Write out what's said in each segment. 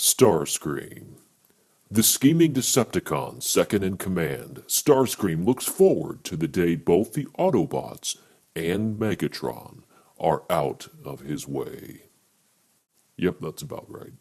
Starscream. The scheming Decepticon second in command, Starscream looks forward to the day both the Autobots and Megatron are out of his way. Yep, that's about right.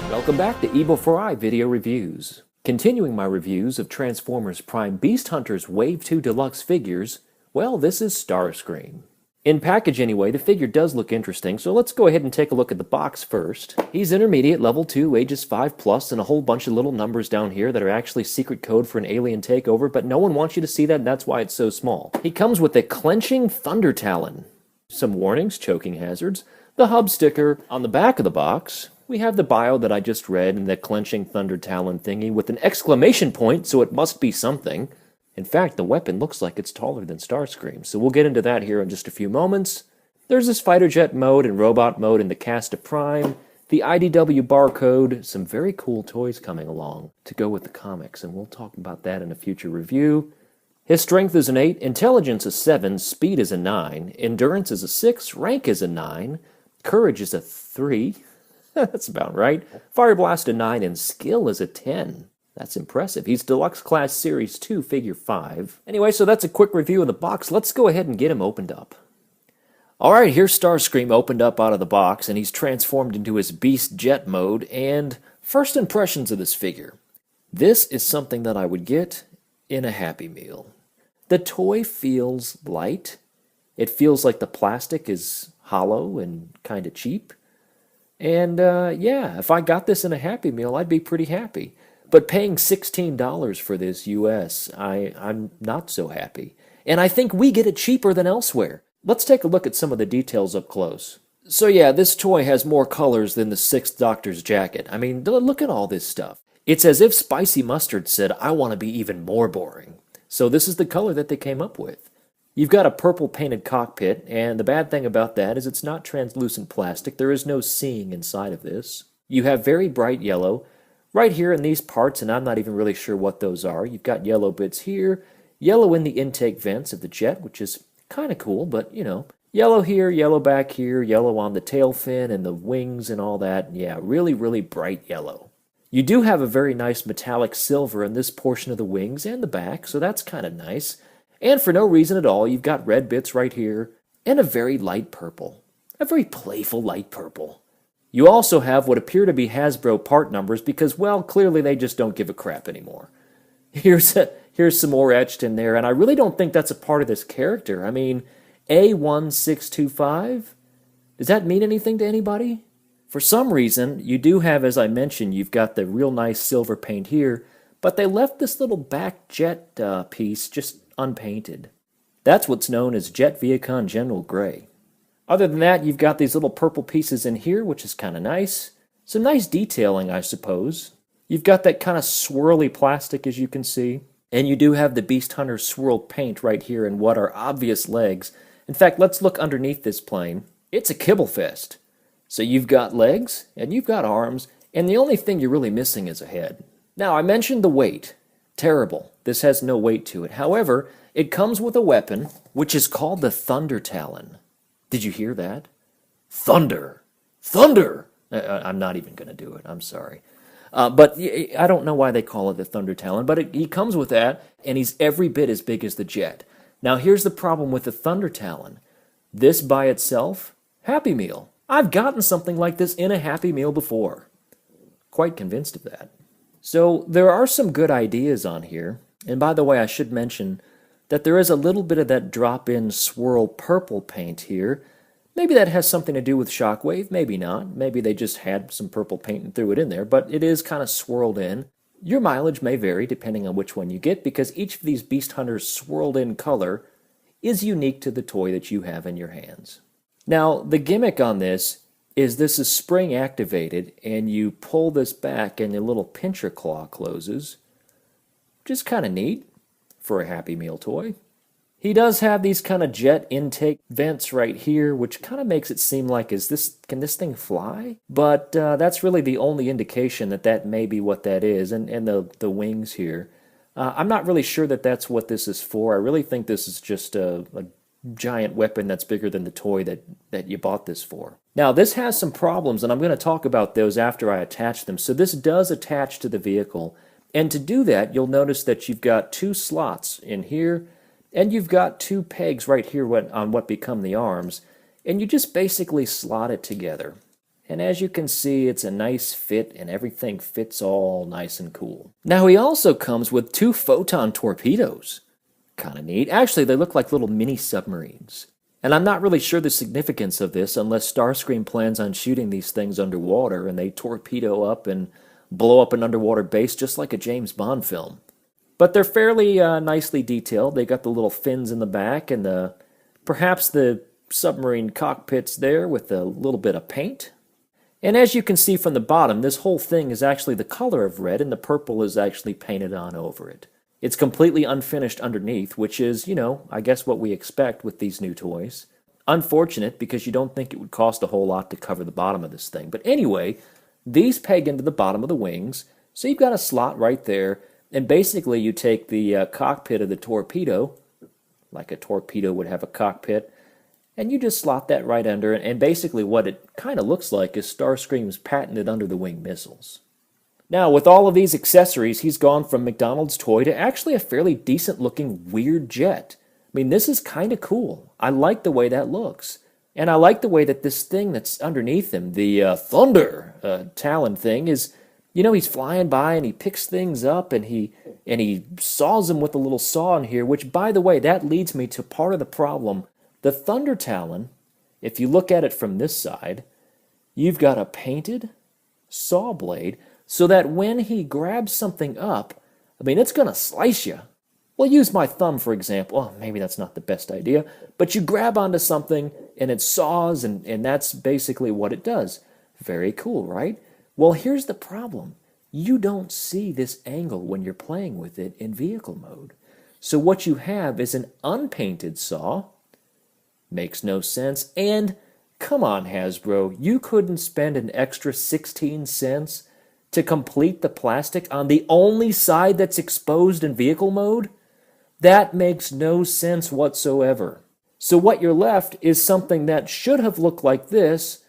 Welcome back to eBEFOREi Video Reviews. Continuing my reviews of Transformers Prime Beast Hunters Wave 2 Deluxe figures, well, this is Starscream. In package anyway, the figure does look interesting, so let's go ahead and take a look at the box first. He's intermediate, level 2, ages 5+, and a whole bunch of little numbers down here that are actually secret code for an alien takeover, but no one wants you to see that, and that's why it's so small. He comes with a clenching thunder talon, some warnings, choking hazards, the hub sticker. On the back of the box, we have the bio that I just read and the clenching thunder talon thingy with an exclamation point, so it must be something. In fact, the weapon looks like it's taller than Starscream, so we'll get into that here in just a few moments. There's this fighter jet mode and robot mode in the cast of Prime, the IDW barcode, some very cool toys coming along to go with the comics, and we'll talk about that in a future review. His strength is an 8, intelligence is 7, speed is a 9, endurance is a 6, rank is a 9, courage is a 3, that's about right, fire blast a 9, and skill is a 10. That's impressive. He's Deluxe Class Series 2, Figure 5. Anyway, so that's a quick review of the box. Let's go ahead and get him opened up. Alright, here's Starscream opened up out of the box, and he's transformed into his Beast Jet mode, and first impressions of this figure. This is something that I would get in a Happy Meal. The toy feels light. It feels like the plastic is hollow and kind of cheap. And yeah, if I got this in a Happy Meal, I'd be pretty happy. But paying $16 for this US, I'm not so happy. And I think we get it cheaper than elsewhere. Let's take a look at some of the details up close. So yeah, this toy has more colors than the 6th Doctor's jacket. I mean, look at all this stuff. It's as if Spicy Mustard said, I want to be even more boring. So this is the color that they came up with. You've got a purple painted cockpit, and the bad thing about that is it's not translucent plastic. There is no seeing inside of this. You have very bright yellow right here in these parts, and I'm not even really sure what those are. You've got yellow bits here, yellow in the intake vents of the jet, which is kind of cool, but you know. Yellow here, yellow back here, yellow on the tail fin and the wings and all that. Yeah, really, really bright yellow. You do have a very nice metallic silver in this portion of the wings and the back, so that's kind of nice. And for no reason at all, you've got red bits right here, and a very light purple. A very playful light purple. You also have what appear to be Hasbro part numbers because, well, clearly they just don't give a crap anymore. Here's some more etched in there, and I really don't think that's a part of this character. I mean, A1625? Does that mean anything to anybody? For some reason, you do have, as I mentioned, you've got the real nice silver paint here, but they left this little back jet piece just unpainted. That's what's known as Jet Viacon General Gray. Other than that, you've got these little purple pieces in here, which is kind of nice. Some nice detailing, I suppose. You've got that kind of swirly plastic, as you can see. And you do have the Beast Hunter swirled paint right here in what are obvious legs. In fact, let's look underneath this plane. It's a kibble fest. So you've got legs, and you've got arms, and the only thing you're really missing is a head. Now, I mentioned the weight. Terrible. This has no weight to it. However, it comes with a weapon, which is called the Thunder Talon. Did you hear that? Thunder! Thunder! I'm not even going to do it. I'm sorry. But I don't know why they call it the Thunder Talon, but he comes with that, and he's every bit as big as the jet. Now, here's the problem with the Thunder Talon. This by itself, Happy Meal. I've gotten something like this in a Happy Meal before. Quite convinced of that. So there are some good ideas on here. And by the way, I should mention that there is a little bit of that drop-in swirl purple paint here. Maybe that has something to do with Shockwave, maybe not. Maybe they just had some purple paint and threw it in there, but it is kind of swirled in. Your mileage may vary depending on which one you get, because each of these Beast Hunters swirled in color is unique to the toy that you have in your hands. Now, the gimmick on this is spring activated, and you pull this back and the little pincher claw closes, which is kind of neat for a Happy Meal toy. He does have these kind of jet intake vents right here, which kind of makes it seem like, can this thing fly? But that's really the only indication that that may be what that is, and the wings here. I'm not really sure that that's what this is for. I really think this is just a giant weapon that's bigger than the toy that you bought this for. Now, this has some problems, and I'm going to talk about those after I attach them. So this does attach to the vehicle, and to do that, you'll notice that you've got two slots in here, and you've got two pegs right here on what become the arms, and you just basically slot it together. And as you can see, it's a nice fit, and everything fits all nice and cool. Now, he also comes with two Photon Torpedoes. Kind of neat. Actually, they look like little mini submarines. And I'm not really sure the significance of this unless Starscream plans on shooting these things underwater and they torpedo up and blow up an underwater base just like a James Bond film. But they're fairly nicely detailed. They got the little fins in the back and perhaps the submarine cockpits there with a little bit of paint. And as you can see from the bottom, this whole thing is actually the color of red and the purple is actually painted on over it. It's completely unfinished underneath, which is, I guess what we expect with these new toys. Unfortunate because you don't think it would cost a whole lot to cover the bottom of this thing. But anyway, these peg into the bottom of the wings, so you've got a slot right there, and basically you take the cockpit of the torpedo, like a torpedo would have a cockpit, and you just slot that right under, and basically what it kind of looks like is Starscream's patented under-the-wing missiles. Now, with all of these accessories, he's gone from McDonald's toy to actually a fairly decent-looking weird jet. I mean, this is kind of cool. I like the way that looks. And I like the way that this thing that's underneath him, the Thunder Talon thing, is, he's flying by and he picks things up and he saws them with a little saw in here, which, by the way, that leads me to part of the problem. The Thunder Talon, if you look at it from this side, you've got a painted saw blade, so that when he grabs something up, it's going to slice you. We'll use my thumb, for example. Oh, maybe that's not the best idea. But you grab onto something, and it saws, and that's basically what it does. Very cool, right? Well, here's the problem. You don't see this angle when you're playing with it in vehicle mode. So what you have is an unpainted saw. Makes no sense. And, come on, Hasbro, you couldn't spend an extra 16 cents to complete the plastic on the only side that's exposed in vehicle mode? That makes no sense whatsoever. So what you're left is something that should have looked like this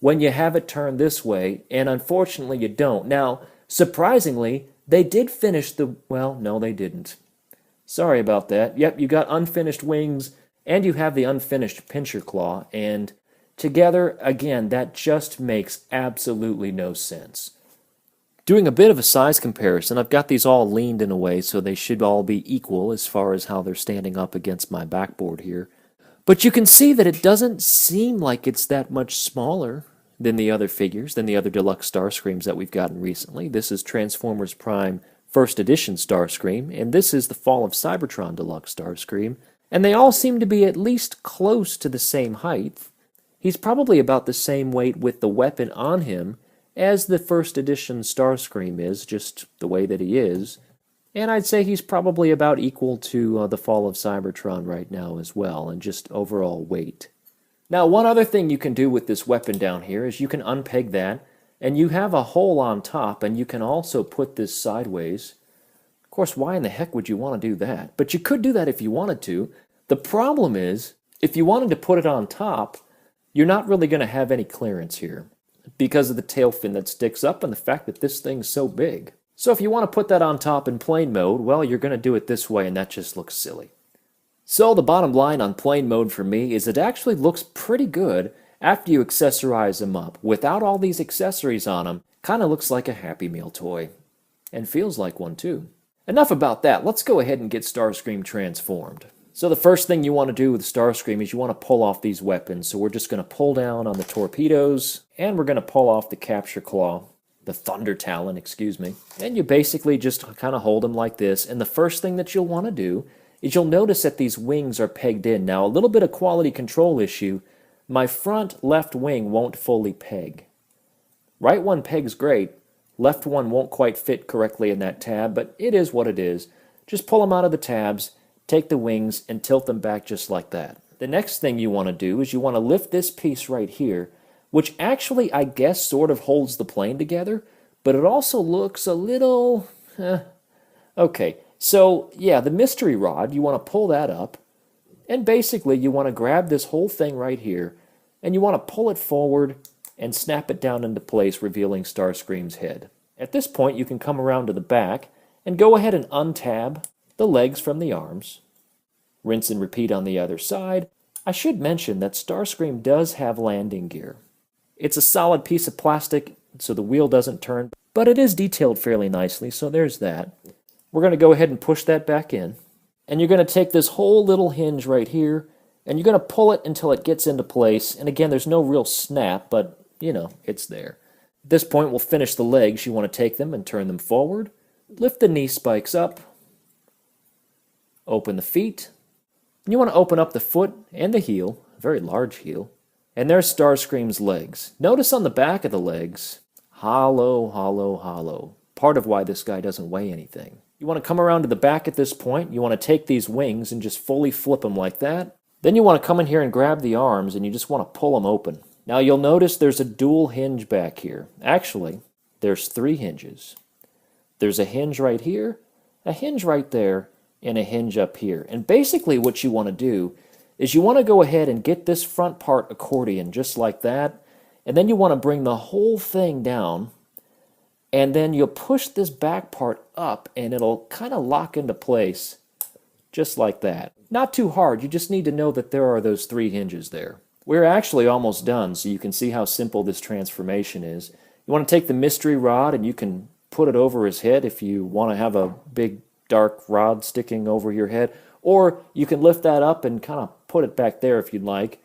when you have it turned this way, and unfortunately you don't. Now, surprisingly, they did finish well, no, they didn't. Sorry about that. Yep, you got unfinished wings, and you have the unfinished pincher claw, and together, again, that just makes absolutely no sense. Doing a bit of a size comparison, I've got these all leaned in a way so they should all be equal as far as how they're standing up against my backboard here. But you can see that it doesn't seem like it's that much smaller than the other figures, than the other Deluxe Starscreams that we've gotten recently. This is Transformers Prime First Edition Starscream, and this is the Fall of Cybertron Deluxe Starscream, and they all seem to be at least close to the same height. He's probably about the same weight with the weapon on him as the first edition Starscream is, just the way that he is. And I'd say he's probably about equal to the Fall of Cybertron right now as well, and just overall weight. Now, one other thing you can do with this weapon down here is you can unpeg that, and you have a hole on top, and you can also put this sideways. Of course, why in the heck would you want to do that? But you could do that if you wanted to. The problem is, if you wanted to put it on top, you're not really going to have any clearance here, because of the tail fin that sticks up and the fact that this thing's so big. So if you want to put that on top in plane mode, well, you're going to do it this way, and that just looks silly. So the bottom line on plane mode for me is it actually looks pretty good after you accessorize them up. Without all these accessories on them, kind of looks like a Happy Meal toy. And feels like one too. Enough about that, let's go ahead and get Starscream transformed. So the first thing you want to do with Starscream is you want to pull off these weapons. So we're just going to pull down on the torpedoes, and we're going to pull off the capture claw, the Thunder Talon, excuse me. And you basically just kind of hold them like this, and the first thing that you'll want to do is you'll notice that these wings are pegged in. Now, a little bit of quality control issue. My front left wing won't fully peg. Right one pegs great. Left one won't quite fit correctly in that tab, but it is what it is. Just pull them out of the tabs, take the wings and tilt them back just like that. The next thing you want to do is you want to lift this piece right here, which actually, I guess, sort of holds the plane together, but it also looks a little... Okay, so yeah, the mystery rod, you want to pull that up, and basically you want to grab this whole thing right here, and you want to pull it forward and snap it down into place, revealing Starscream's head. At this point, you can come around to the back and go ahead and untab the legs from the arms. Rinse and repeat on the other side. I should mention that Starscream does have landing gear. It's a solid piece of plastic, so the wheel doesn't turn, but it is detailed fairly nicely, so there's that. We're going to go ahead and push that back in. And you're going to take this whole little hinge right here, and you're going to pull it until it gets into place. And again, there's no real snap, but, you know, it's there. At this point, we'll finish the legs. You want to take them and turn them forward. Lift the knee spikes up. Open the feet. And you want to open up the foot and the heel, a very large heel. And there's Starscream's legs. Notice on the back of the legs, hollow, hollow, hollow. Part of why this guy doesn't weigh anything. You want to come around to the back at this point. You want to take these wings and just fully flip them like that. Then you want to come in here and grab the arms, and you just want to pull them open. Now you'll notice there's a dual hinge back here. Actually, there's 3 hinges. There's a hinge right here, a hinge right there, and a hinge up here. And basically what you want to do is you want to go ahead and get this front part accordion just like that, and then you want to bring the whole thing down, and then you'll push this back part up, and it'll kind of lock into place just like that. Not too hard, you just need to know that there are those 3 hinges there. We're actually almost done, so you can see how simple this transformation is. You want to take the mystery rod, and you can put it over his head if you want to have a big dark rod sticking over your head, or you can lift that up and kind of put it back there if you'd like.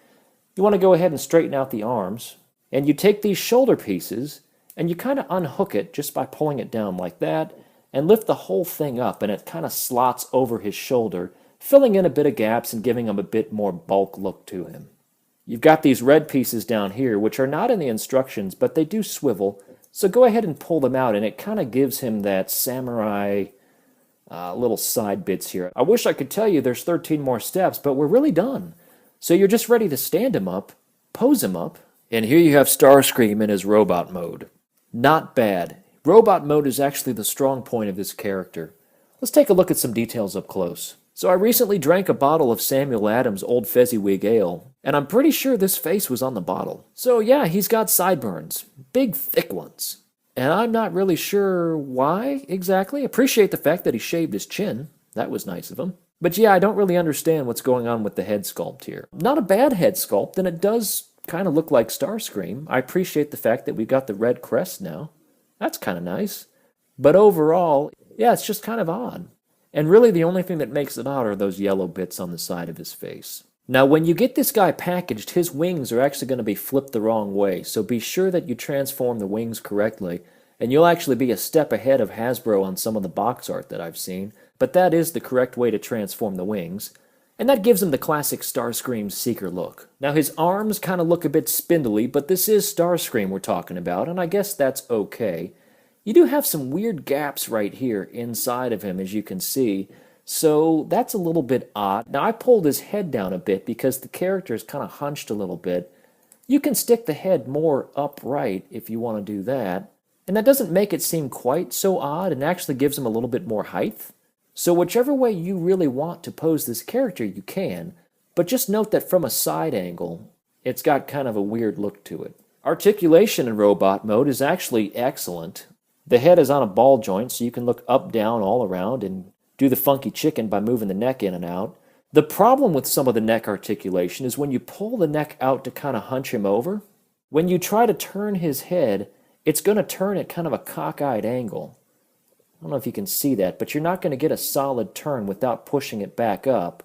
You want to go ahead and straighten out the arms, and you take these shoulder pieces, and you kind of unhook it just by pulling it down like that, and lift the whole thing up, and it kind of slots over his shoulder, filling in a bit of gaps and giving him a bit more bulk look to him. You've got these red pieces down here, which are not in the instructions, but they do swivel, so go ahead and pull them out, and it kind of gives him that samurai little side bits here. I wish I could tell you there's 13 more steps, but we're really done. So you're just ready to stand him up, pose him up, and here you have Starscream in his robot mode. Not bad. Robot mode is actually the strong point of this character. Let's take a look at some details up close. So I recently drank a bottle of Samuel Adams' Old Fezziwig Ale, and I'm pretty sure this face was on the bottle. So yeah, he's got sideburns. Big, thick ones. And I'm not really sure why exactly. Appreciate the fact that he shaved his chin. That was nice of him. But yeah, I don't really understand what's going on with the head sculpt here. Not a bad head sculpt, and it does kind of look like Starscream. I appreciate the fact that we've got the red crest now. That's kind of nice. But overall, yeah, it's just kind of odd. And really the only thing that makes it odd are those yellow bits on the side of his face. Now when you get this guy packaged, his wings are actually going to be flipped the wrong way, so be sure that you transform the wings correctly, and you'll actually be a step ahead of Hasbro on some of the box art that I've seen, but that is the correct way to transform the wings. And that gives him the classic Starscream Seeker look. Now his arms kind of look a bit spindly, but this is Starscream we're talking about, and I guess that's okay. You do have some weird gaps right here inside of him, as you can see, so that's a little bit odd. Now I pulled his head down a bit because the character is kind of hunched a little bit. You can stick the head more upright if you want to do that, and that doesn't make it seem quite so odd and actually gives him a little bit more height. So whichever way you really want to pose this character, you can, but just note that from a side angle, it's got kind of a weird look to it. Articulation in robot mode is actually excellent. The head is on a ball joint, so you can look up, down, all around, and do the funky chicken by moving the neck in and out. The problem with some of the neck articulation is when you pull the neck out to kind of hunch him over, when you try to turn his head, it's going to turn at kind of a cockeyed angle. I don't know if you can see that, but you're not going to get a solid turn without pushing it back up,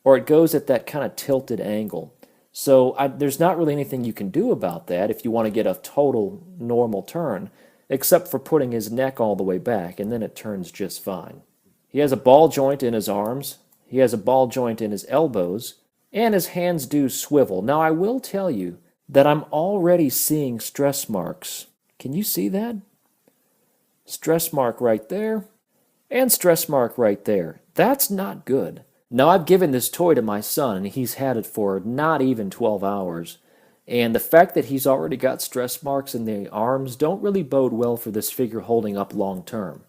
or it goes at that kind of tilted angle. So there's not really anything you can do about that if you want to get a total normal turn, except for putting his neck all the way back, and then it turns just fine. He has a ball joint in his arms, he has a ball joint in his elbows, and his hands do swivel. Now I will tell you that I'm already seeing stress marks. Can you see that? Stress mark right there, and stress mark right there. That's not good. Now, I've given this toy to my son, and he's had it for not even 12 hours. And the fact that he's already got stress marks in the arms don't really bode well for this figure holding up long term.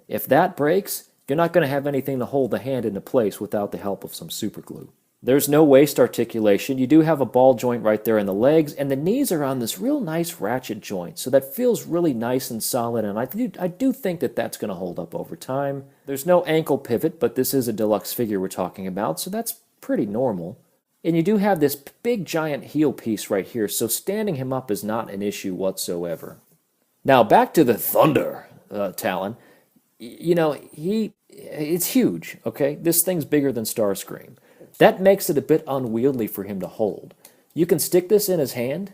If that breaks, you're not going to have anything to hold the hand into place without the help of some super glue. There's no waist articulation. You do have a ball joint right there in the legs, and the knees are on this real nice ratchet joint, so that feels really nice and solid, and I do think that that's going to hold up over time. There's no ankle pivot, but this is a deluxe figure we're talking about, so that's pretty normal. And you do have this big giant heel piece right here, so standing him up is not an issue whatsoever. Now back to the Thunder Talon. You know, it's huge, okay? This thing's bigger than Starscream. That makes it a bit unwieldy for him to hold. You can stick this in his hand,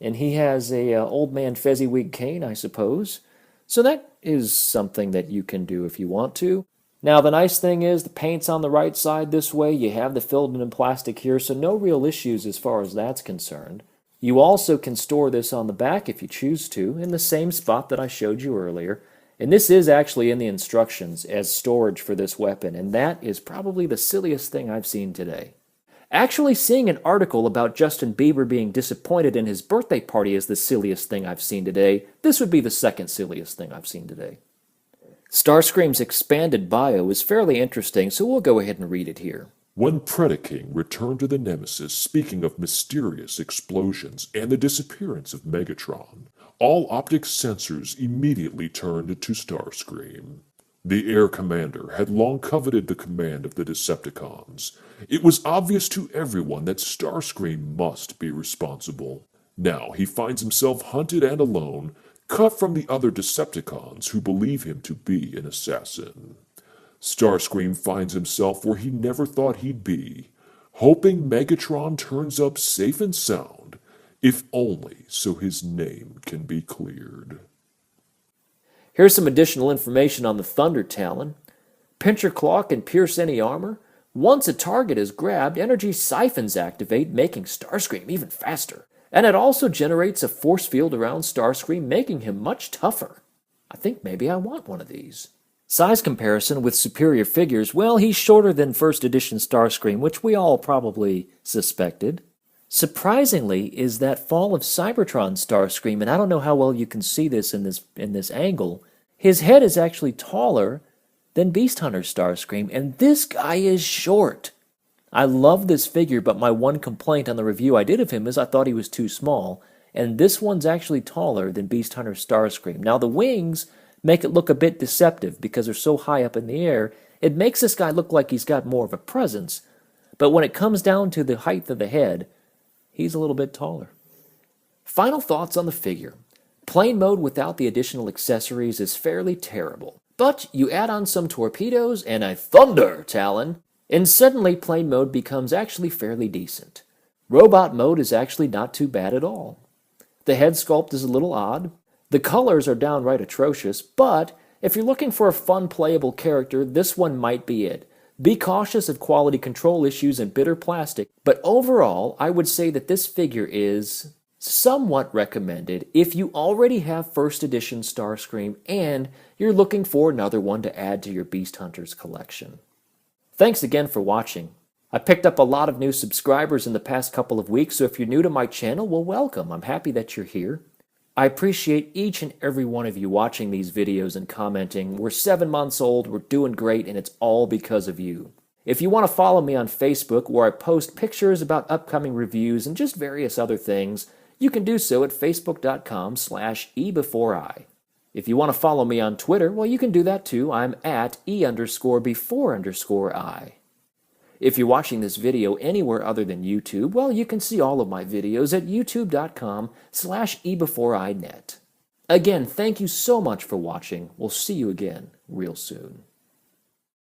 and he has a old man Fezziwig cane, I suppose. So that is something that you can do if you want to. Now, the nice thing is the paint's on the right side this way. You have the filled-in plastic here, so no real issues as far as that's concerned. You also can store this on the back if you choose to, in the same spot that I showed you earlier. And this is actually in the instructions as storage for this weapon, and that is probably the silliest thing I've seen today. Actually, seeing an article about Justin Bieber being disappointed in his birthday party is the silliest thing I've seen today. This would be the second silliest thing I've seen today. Starscream's expanded bio is fairly interesting, so we'll go ahead and read it here. When Predaking returned to the Nemesis, speaking of mysterious explosions and the disappearance of Megatron, all optic sensors immediately turned to Starscream. The Air Commander had long coveted the command of the Decepticons. It was obvious to everyone that Starscream must be responsible. Now he finds himself hunted and alone, cut from the other Decepticons who believe him to be an assassin. Starscream finds himself where he never thought he'd be, hoping Megatron turns up safe and sound, if only so his name can be cleared. Here's some additional information on the Thunder Talon. Pincher Claw can pierce any armor. Once a target is grabbed, energy siphons activate, making Starscream even faster. And it also generates a force field around Starscream, making him much tougher. I think maybe I want one of these. Size comparison with superior figures, well, he's shorter than first edition Starscream, which we all probably suspected. Surprisingly is that Fall of Cybertron Starscream, and I don't know how well you can see this in this angle, his head is actually taller than Beast Hunter Starscream, and this guy is short. I love this figure, but my one complaint on the review I did of him is I thought he was too small, and this one's actually taller than Beast Hunter Starscream. Now the wings make it look a bit deceptive because they're so high up in the air. It makes this guy look like he's got more of a presence, but when it comes down to the height of the head, he's a little bit taller. Final thoughts on the figure. Plain mode without the additional accessories is fairly terrible, but you add on some torpedoes and a Thunder Talon, and suddenly plain mode becomes actually fairly decent. Robot mode is actually not too bad at all. The head sculpt is a little odd. The colors are downright atrocious, but if you're looking for a fun playable character, this one might be it. Be cautious of quality control issues and bitter plastic, but overall, I would say that this figure is somewhat recommended if you already have first edition Starscream and you're looking for another one to add to your Beast Hunters collection. Thanks again for watching. I picked up a lot of new subscribers in the past couple of weeks, so if you're new to my channel, well, welcome. I'm happy that you're here. I appreciate each and every one of you watching these videos and commenting. We're 7 months old, we're doing great, and it's all because of you. If you want to follow me on Facebook, where I post pictures about upcoming reviews and just various other things, you can do so at facebook.com/eBEFOREi. If you want to follow me on Twitter, well, you can do that too. I'm at E_before_I. If you're watching this video anywhere other than YouTube, well, you can see all of my videos at youtube.com/eBEFOREiNet. Again, thank you so much for watching. We'll see you again real soon.